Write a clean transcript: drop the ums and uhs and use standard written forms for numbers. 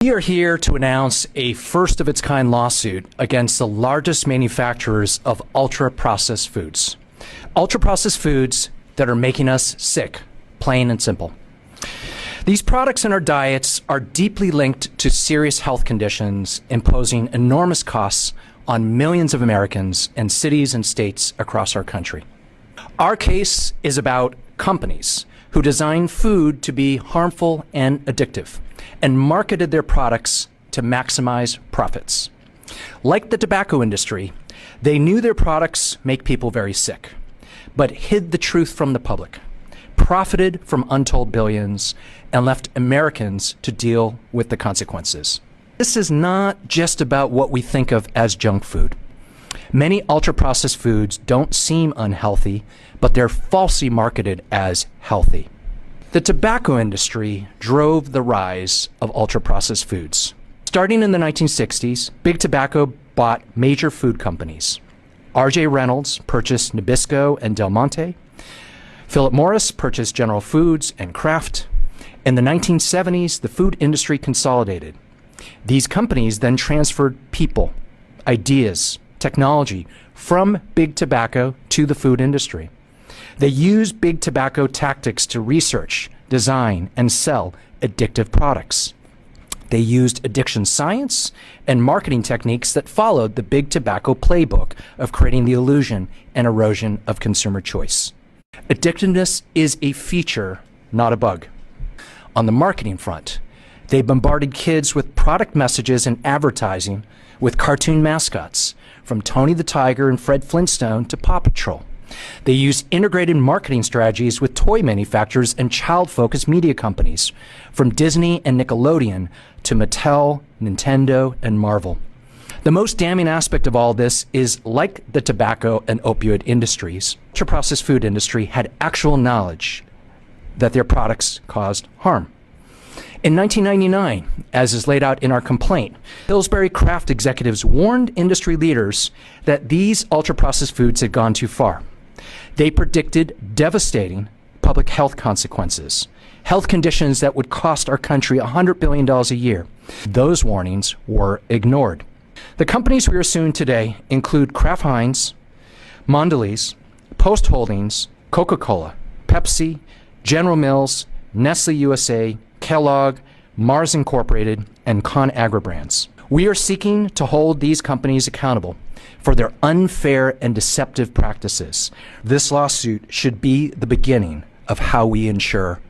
We are here to announce a first-of-its-kind lawsuit against the largest manufacturers of ultra-processed foods. Ultra-processed foods that are making us sick, plain and simple. These products in our diets are deeply linked to serious health conditions, imposing enormous costs on millions of Americans and cities and states across our country. Our case is about companies who design food to be harmful and addictive and marketed their products to maximize profits. Like the tobacco industry, they knew their products make people very sick, but hid the truth from the public, profited from untold billions, and left Americans to deal with the consequences. This is not just about what we think of as junk food. Many ultra-processed foods don't seem unhealthy, but they're falsely marketed as healthy. The tobacco industry drove the rise of ultra-processed foods. Starting in the 1960s, Big Tobacco bought major food companies. R.J. Reynolds purchased Nabisco and Del Monte. Philip Morris purchased General Foods and Kraft. In the 1970s, the food industry consolidated. These companies then transferred people, ideas, technology from Big Tobacco to the food industry. They used Big Tobacco tactics to research, design, and sell addictive products. They used addiction science and marketing techniques that followed the Big Tobacco playbook of creating the illusion and erosion of consumer choice. Addictiveness is a feature, not a bug. On the marketing front, they bombarded kids with product messages and advertising with cartoon mascots, from Tony the Tiger and Fred Flintstone to Paw Patrol. They used integrated marketing strategies with toy manufacturers and child-focused media companies, from Disney and Nickelodeon to Mattel, Nintendo, and Marvel. The most damning aspect of all this is, like the tobacco and opioid industries, the ultra-processed food industry had actual knowledge that their products caused harm. In 1999, as is laid out in our complaint, Pillsbury Kraft executives warned industry leaders that these ultra-processed foods had gone too far. They predicted devastating public health consequences, health conditions that would cost our country $100 billion a year. Those warnings were ignored. The companies we are suing today include Kraft Heinz, Mondelez, Post Holdings, Coca-Cola, Pepsi, General Mills, Nestle USA, Kellogg, Mars Incorporated, and ConAgra brands. We are seeking to hold these companies accountable for their unfair and deceptive practices. This lawsuit should be the beginning of how we ensure